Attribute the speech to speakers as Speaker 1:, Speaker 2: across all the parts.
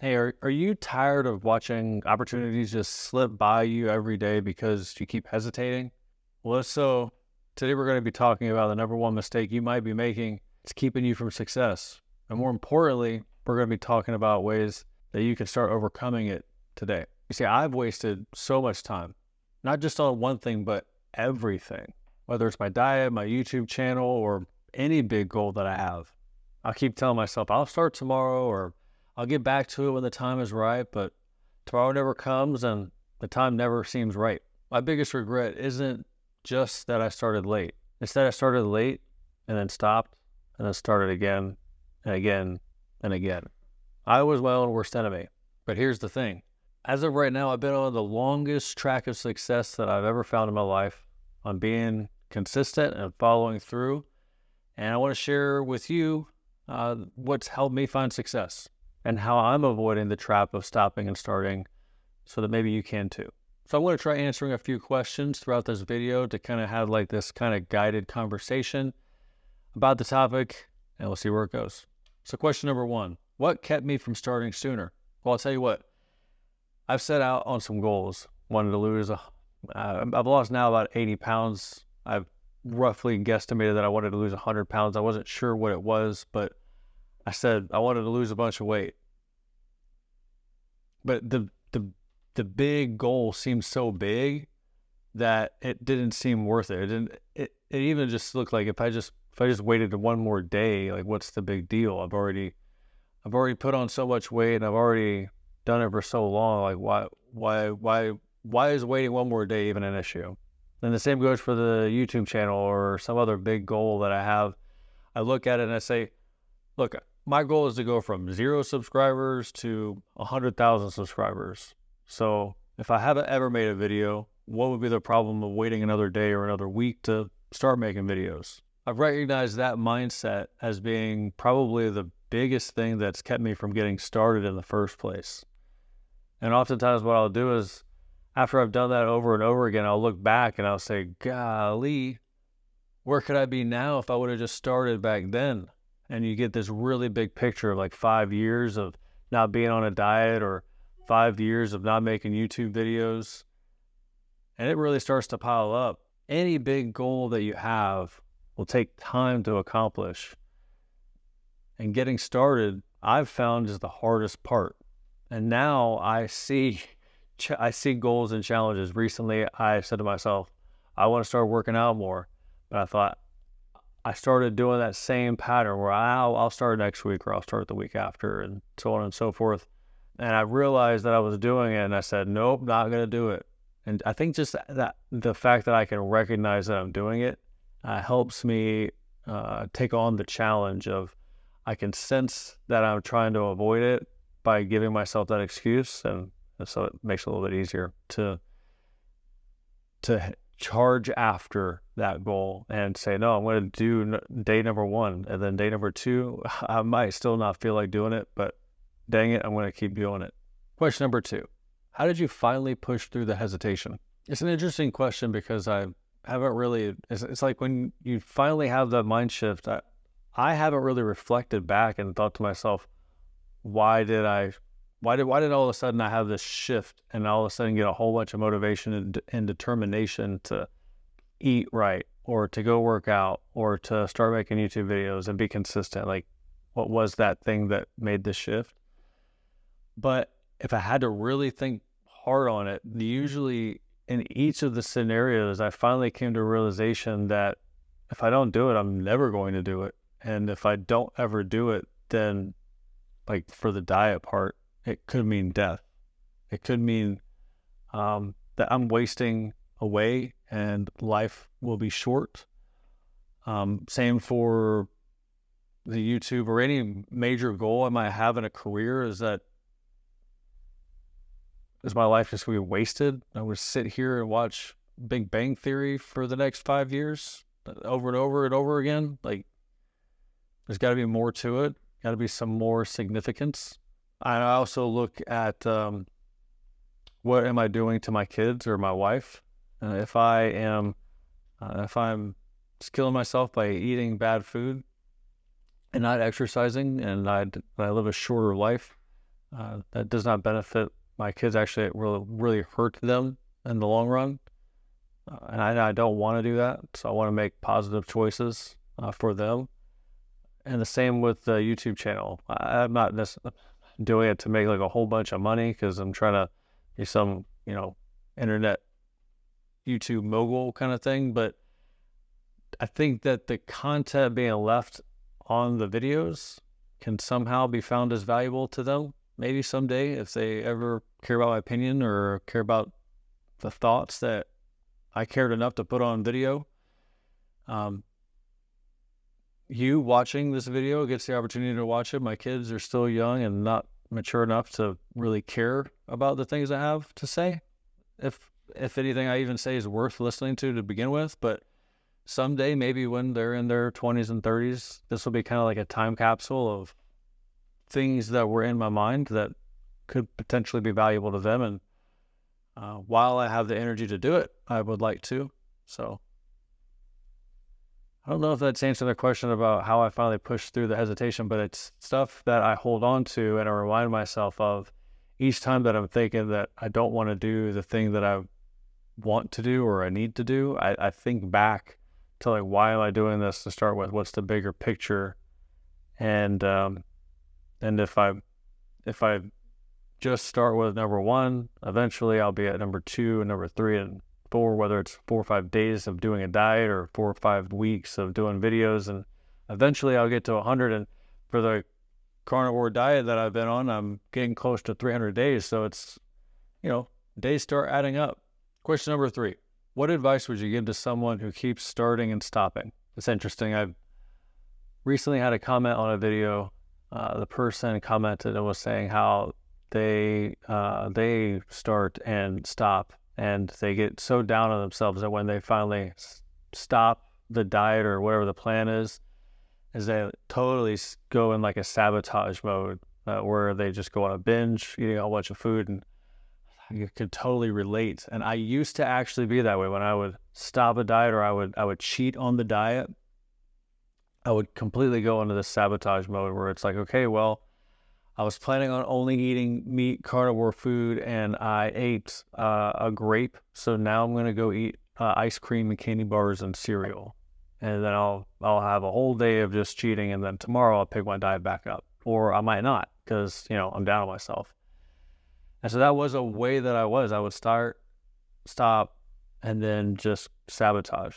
Speaker 1: Hey, are you tired of watching opportunities just slip by you every day because you keep hesitating? Well, if so, today we're going to be talking about the number one mistake you might be making. It's keeping you from success. And more importantly, we're going to be talking about ways that you can start overcoming it today. You see, I've wasted so much time, not just on one thing, but everything, whether it's my diet, my YouTube channel, or any big goal that I have. I'll keep telling myself, I'll start tomorrow, or I'll get back to it when the time is right, but tomorrow never comes and the time never seems right. My biggest regret isn't just that I started late. It's that I started late and then stopped and then started again and again and again. I was my own worst enemy. But here's the thing. As of right now, I've been on the longest track of success that I've ever found in my life on being consistent and following through. And I want to share with you what's helped me find success and how I'm avoiding the trap of stopping and starting so that maybe you can too. So I'm going to try answering a few questions throughout this video to kind of have like this kind of guided conversation about the topic, and we'll see where it goes. So question number one, what kept me from starting sooner? Well, I'll tell you what, I've set out on some goals. Wanted to lose, I've lost now about 80 pounds. I've roughly guesstimated that I wanted to lose 100 pounds. I wasn't sure what it was, but I said I wanted to lose a bunch of weight. But the big goal seemed so big that it didn't seem worth it. It even just looked like if I just waited one more day, like what's the big deal? I've already put on so much weight and I've already done it for so long. Like why is waiting one more day even an issue? And the same goes for the YouTube channel or some other big goal that I have. I look at it and I say, look, my goal is to go from 0 subscribers to 100,000 subscribers. So if I haven't ever made a video, what would be the problem of waiting another day or another week to start making videos? I've recognized that mindset as being probably the biggest thing that's kept me from getting started in the first place. And oftentimes what I'll do is, after I've done that over and over again, I'll look back and I'll say, golly, where could I be now if I would have just started back then? And you get this really big picture of like 5 years of not being on a diet or 5 years of not making YouTube videos. And it really starts to pile up. Any big goal that you have will take time to accomplish. And getting started, I've found, is the hardest part. And now I see goals and challenges. Recently, I said to myself, I want to start working out more. But I thought, I started doing that same pattern where I'll start next week or I'll start the week after and so on and so forth. And I realized that I was doing it and I said, nope, not going to do it. And I think just that the fact that I can recognize that I'm doing it helps me take on the challenge of I can sense that I'm trying to avoid it by giving myself that excuse. And so it makes it a little bit easier to charge after that goal and say, no, I'm going to do day number 1. And then day number 2, I might still not feel like doing it, but dang it, I'm going to keep doing it. Question number 2, how did you finally push through the hesitation? It's an interesting question because I haven't really, it's like when you finally have that mind shift, I haven't really reflected back and thought to myself, why did all of a sudden I have this shift and all of a sudden get a whole bunch of motivation and determination to eat right or to go work out or to start making YouTube videos and be consistent? Like, what was that thing that made this shift? But if I had to really think hard on it, usually in each of the scenarios, I finally came to a realization that if I don't do it, I'm never going to do it. And if I don't ever do it, then like for the diet part, it could mean death. It could mean that I'm wasting away and life will be short. Same for the YouTube or any major goal I might have in a career is my life just going to be wasted? I would sit here and watch Big Bang Theory for the next 5 years over and over and over again. Like, there's got to be more to it. Got to be some more significance. I also look at what am I doing to my kids or my wife? If I'm just killing myself by eating bad food and not exercising, and I live a shorter life, that does not benefit my kids. Actually, it will really hurt them in the long run. And I don't want to do that. So I want to make positive choices for them. And the same with the YouTube channel. I'm not doing it to make like a whole bunch of money because I'm trying to be some, internet YouTube mogul kind of thing. But I think that the content being left on the videos can somehow be found as valuable to them. Maybe someday if they ever care about my opinion or care about the thoughts that I cared enough to put on video. You watching this video gets the opportunity to watch it. My kids are still young and not mature enough to really care about the things I have to say. If anything I even say is worth listening to begin with, but someday, maybe when they're in their 20s and 30s, this will be kind of like a time capsule of things that were in my mind that could potentially be valuable to them. And while I have the energy to do it, I would like to. So I don't know if that's answering the question about how I finally pushed through the hesitation, but it's stuff that I hold on to and I remind myself of each time that I'm thinking that I don't want to do the thing that I want to do or I need to do. I think back to like, why am I doing this to start with? What's the bigger picture? And if I just start with number one, eventually I'll be at number two and number three and four, whether it's 4 or 5 days of doing a diet or 4 or 5 weeks of doing videos. And eventually I'll get to 100. And for the carnivore diet that I've been on, I'm getting close to 300 days. So it's, days start adding up. Question number 3. What advice would you give to someone who keeps starting and stopping? It's interesting. I've recently had a comment on a video. The person commented and was saying how they start and stop, and they get so down on themselves that when they finally stop the diet or whatever the plan is they totally go in like a sabotage mode where they just go on a binge, eating a whole bunch of food. And you could totally relate. And I used to actually be that way. When I would stop a diet or I would cheat on the diet, I would completely go into this sabotage mode where it's like, okay, well, I was planning on only eating meat, carnivore food, and I ate a grape. So now I'm going to go eat ice cream and candy bars and cereal. And then I'll have a whole day of just cheating. And then tomorrow I'll pick my diet back up. Or I might not because, I'm down on myself. And so that was a way that I would start, stop, and then just sabotage.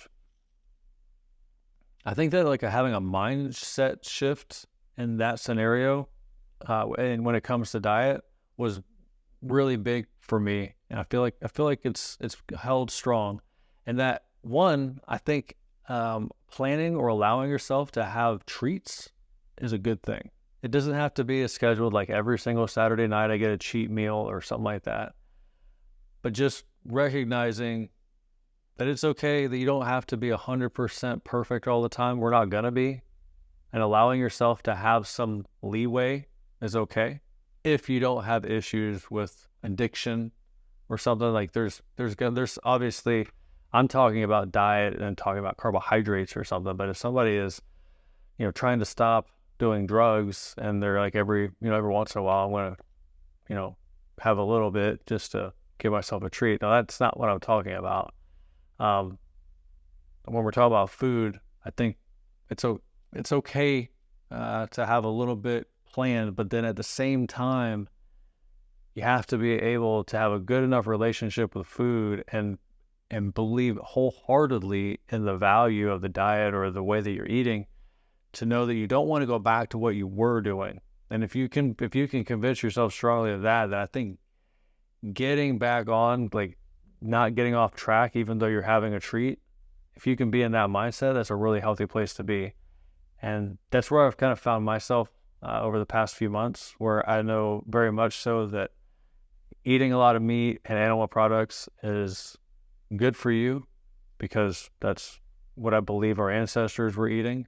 Speaker 1: I think that like having a mindset shift in that scenario, and when it comes to diet, was really big for me. And I feel like it's held strong. And that one, I think planning or allowing yourself to have treats is a good thing. It doesn't have to be a scheduled like every single Saturday night I get a cheat meal or something like that. But just recognizing that it's okay that you don't have to be 100% perfect all the time. We're not going to be. And allowing yourself to have some leeway is okay. If you don't have issues with addiction or something, like there's obviously, I'm talking about diet and talking about carbohydrates or something. But if somebody is, trying to stop doing drugs and they're like every once in a while, I'm going to, have a little bit just to give myself a treat. Now that's not what I'm talking about. When we're talking about food, I think it's okay to have a little bit planned, but then at the same time, you have to be able to have a good enough relationship with food and believe wholeheartedly in the value of the diet or the way that you're eating to know that you don't want to go back to what you were doing. And if you can convince yourself strongly of that, then I think getting back on, like not getting off track, even though you're having a treat, if you can be in that mindset, that's a really healthy place to be. And that's where I've kind of found myself over the past few months, where I know very much so that eating a lot of meat and animal products is good for you because that's what I believe our ancestors were eating.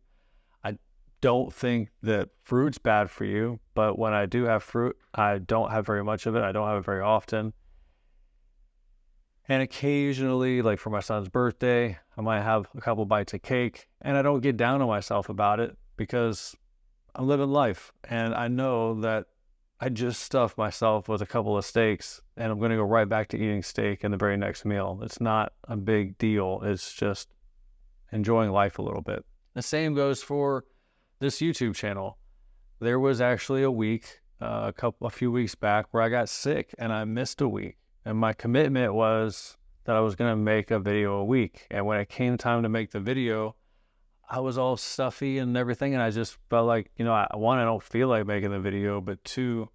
Speaker 1: I don't think that fruit's bad for you, but when I do have fruit, I don't have very much of it. I don't have it very often. And occasionally, like for my son's birthday, I might have a couple bites of cake, and I don't get down on myself about it because I'm living life. And I know that I just stuffed myself with a couple of steaks and I'm going to go right back to eating steak in the very next meal. It's not a big deal. It's just enjoying life a little bit. The same goes for this YouTube channel. There was actually a week, a few weeks back where I got sick and I missed a week. And my commitment was that I was going to make a video a week. And when it came time to make the video, I was all stuffy and everything. And I just felt like, one, I don't feel like making the video, but two,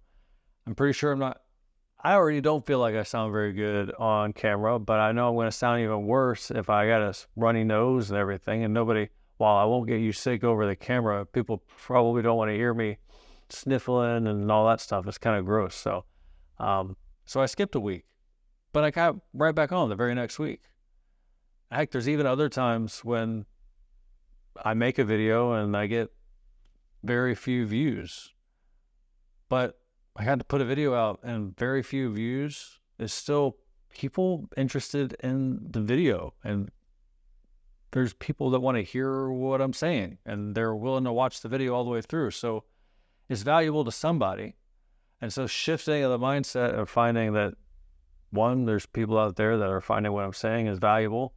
Speaker 1: I'm pretty sure I already don't feel like I sound very good on camera, but I know I'm going to sound even worse if I got a runny nose and everything. And while I won't get you sick over the camera, people probably don't want to hear me sniffling and all that stuff. It's kind of gross. So I skipped a week, but I got right back on the very next week. Heck, there's even other times when I make a video and I get very few views, but I had to put a video out and very few views is still people interested in the video. And there's people that want to hear what I'm saying and they're willing to watch the video all the way through. So it's valuable to somebody. And so shifting the mindset of finding that, one, there's people out there that are finding what I'm saying is valuable.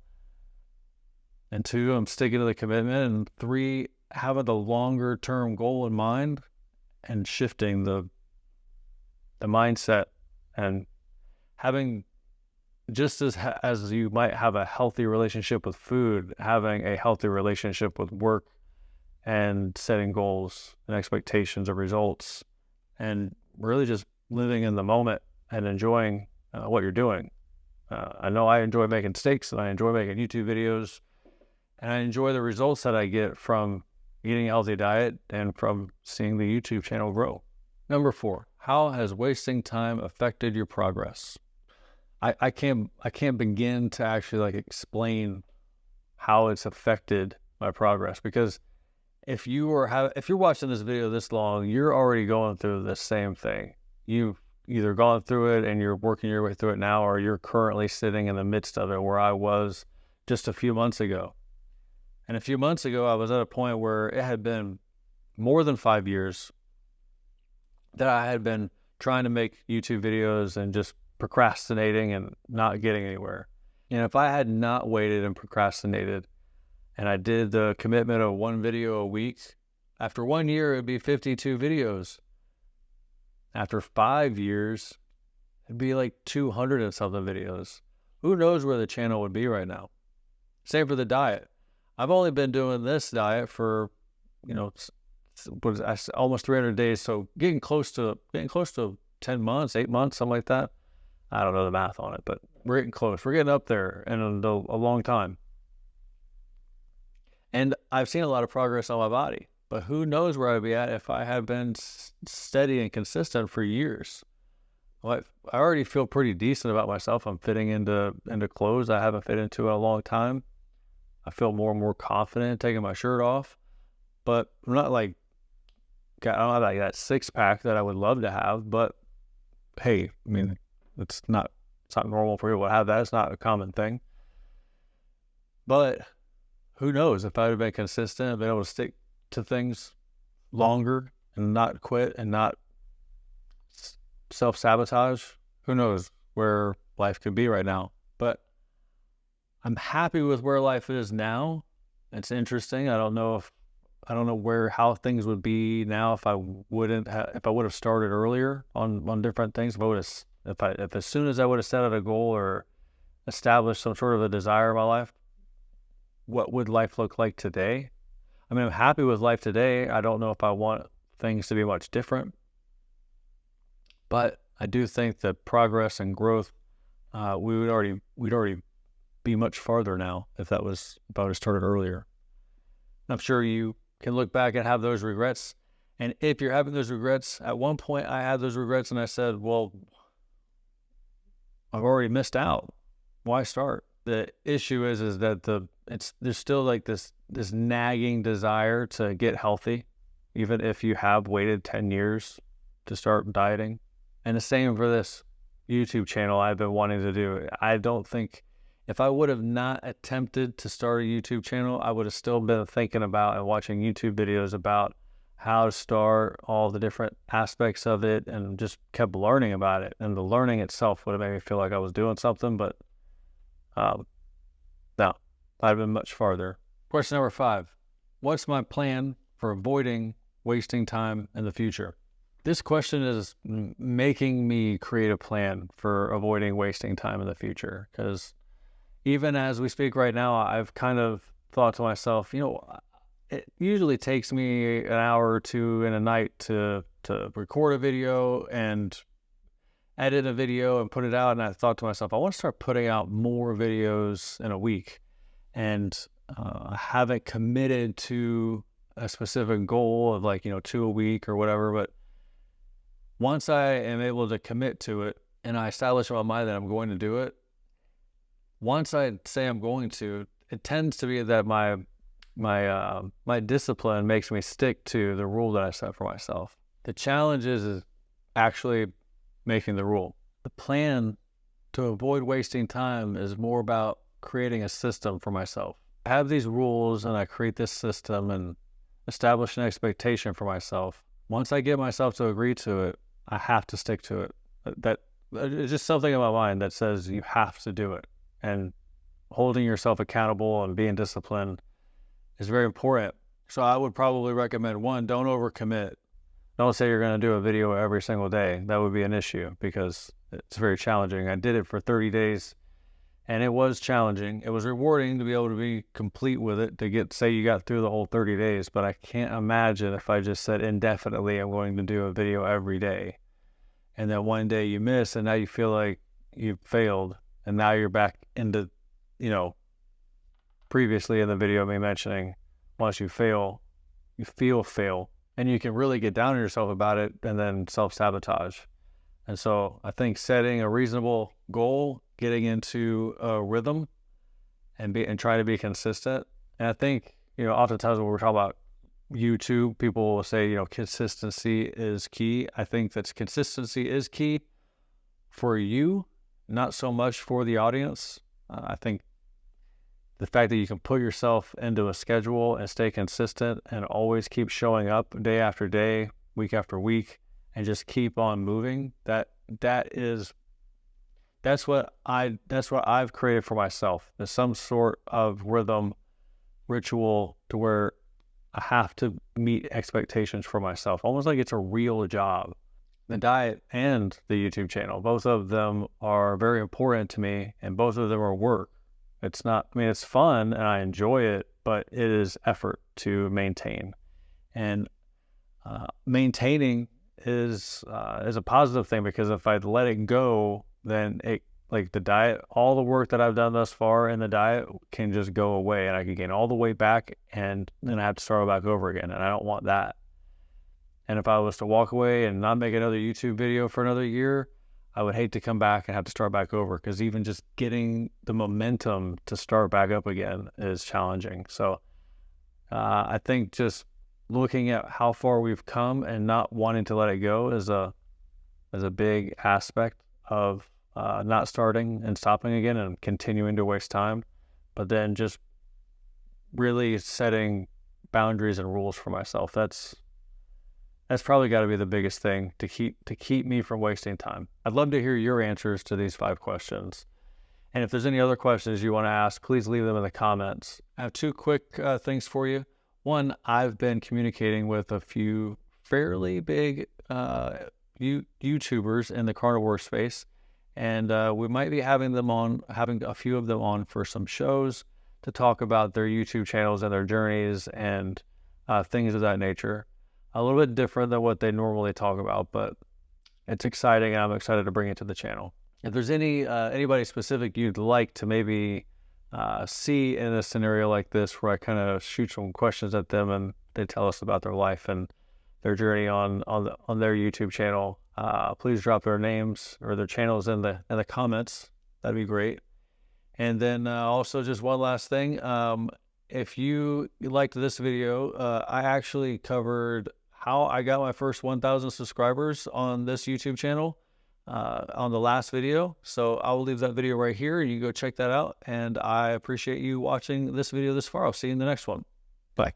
Speaker 1: And two, I'm sticking to the commitment. And three, having the longer term goal in mind and shifting the mindset and having, just as you might have a healthy relationship with food, having a healthy relationship with work and setting goals and expectations of results and really just living in the moment and enjoying what you're doing. I know I enjoy making steaks and I enjoy making YouTube videos and I enjoy the results that I get from eating a healthy diet and from seeing the YouTube channel grow. Number 4, how has wasting time affected your progress? I can't begin to actually explain how it's affected my progress, because if you're watching this video this long, you're already going through the same thing. You've either gone through it and you're working your way through it now, or you're currently sitting in the midst of it where I was just a few months ago. And a few months ago, I was at a point where it had been more than 5 years that I had been trying to make YouTube videos and just procrastinating and not getting anywhere. And if I had not waited and procrastinated and I did the commitment of 1 video a week, after 1 year, it'd be 52 videos. After 5 years, it'd be like 200 and something videos. Who knows where the channel would be right now? Same for the diet. I've only been doing this diet for, almost 300 days. So getting close to 10 months, 8 months, something like that. I don't know the math on it, but we're getting close. We're getting up there in a long time. And I've seen a lot of progress on my body, but who knows where I'd be at if I had been steady and consistent for years. Well, I already feel pretty decent about myself. I'm fitting into clothes I haven't fit into in a long time. I feel more and more confident taking my shirt off, but I'm not I don't have that 6-pack that I would love to have, but hey, I mean, it's not normal for people to have that. It's not a common thing. But who knows, if I would have been consistent and been able to stick to things longer and not quit and not self-sabotage, who knows where life could be right now. But I'm happy with where life is now. It's interesting. I don't know how things would be now if I would have started earlier on different things. If as soon as I would have set out a goal or established some sort of a desire in my life, what would life look like today? I mean, I'm happy with life today. I don't know if I want things to be much different, but I do think that progress and growth, we'd already be much farther now if I would have started earlier. I'm sure you can look back and have those regrets. And if you're having those regrets, at one point I had those regrets and I said, well, I've already missed out. Why start? The issue is that there's still this nagging desire to get healthy, even if you have waited 10 years to start dieting. And the same for this YouTube channel I've been wanting to do. I don't think if I would have not attempted to start a YouTube channel, I would have still been thinking about and watching YouTube videos about how to start, all the different aspects of it, and just kept learning about it. And the learning itself would have made me feel like I was doing something, but no, I'd have been much farther. Question number 5. What's my plan for avoiding wasting time in the future? This question is making me create a plan for avoiding wasting time in the future, because even as we speak right now, I've kind of thought to myself, it usually takes me an hour or two in a night to record a video and edit a video and put it out. And I thought to myself, I want to start putting out more videos in a week. And I haven't committed to a specific goal of 2 a week or whatever. But once I am able to commit to it and I establish in my mind that I'm going to do it, once I say I'm going to, it tends to be that my discipline makes me stick to the rule that I set for myself. The challenge is actually making the rule. The plan to avoid wasting time is more about creating a system for myself. I have these rules and I create this system and establish an expectation for myself. Once I get myself to agree to it, I have to stick to it. That it's just something in my mind that says you have to do it. And holding yourself accountable and being disciplined is very important. So I would probably recommend, 1, don't overcommit. Don't say you're going to do a video every single day. That would be an issue because it's very challenging. I did it for 30 days and it was challenging. It was rewarding to be able to be complete with it, to say you got through the whole 30 days. But I can't imagine if I just said indefinitely, I'm going to do a video every day. And then one day you miss and now you feel like you've failed. And now you're back into, previously in the video me mentioning, once you fail, you fail. And you can really get down on yourself about it and then self-sabotage. And so I think setting a reasonable goal, getting into a rhythm and try to be consistent. And I think, oftentimes when we're talking about YouTube, people will say, consistency is key. I think that consistency is key for you, not so much for the audience. I think the fact that you can put yourself into a schedule and stay consistent and always keep showing up day after day, week after week, and just keep on moving, that's what I've created for myself. There's some sort of rhythm, ritual to where I have to meet expectations for myself, almost like it's a real job. The diet and the YouTube channel, both of them are very important to me, and both of them are work. It's fun and I enjoy it, but it is effort to maintain. And maintaining is a positive thing, because if I let it go, then the diet, all the work that I've done thus far in the diet can just go away and I can gain all the weight back and then I have to start back over again. And I don't want that. And if I was to walk away and not make another YouTube video for another year, I would hate to come back and have to start back over, because even just getting the momentum to start back up again is challenging. So I think just looking at how far we've come and not wanting to let it go is a big aspect of not starting and stopping again and continuing to waste time, but then just really setting boundaries and rules for myself. That's probably got to be the biggest thing to keep me from wasting time. I'd love to hear your answers to these 5 questions. And if there's any other questions you want to ask, please leave them in the comments. I have 2 quick things for you. 1, I've been communicating with a few fairly big YouTubers in the carnivore space, and we might be having a few of them on for some shows to talk about their YouTube channels and their journeys and things of that nature. A little bit different than what they normally talk about, but it's exciting and I'm excited to bring it to the channel. If there's anybody specific you'd like to maybe see in a scenario like this, where I kind of shoot some questions at them and they tell us about their life and their journey on their YouTube channel, please drop their names or their channels in the comments. That'd be great. And then also just one last thing. If you liked this video, I actually covered how I got my first 1,000 subscribers on this YouTube channel on the last video. So I will leave that video right here. You can go check that out. And I appreciate you watching this video this far. I'll see you in the next one. Bye.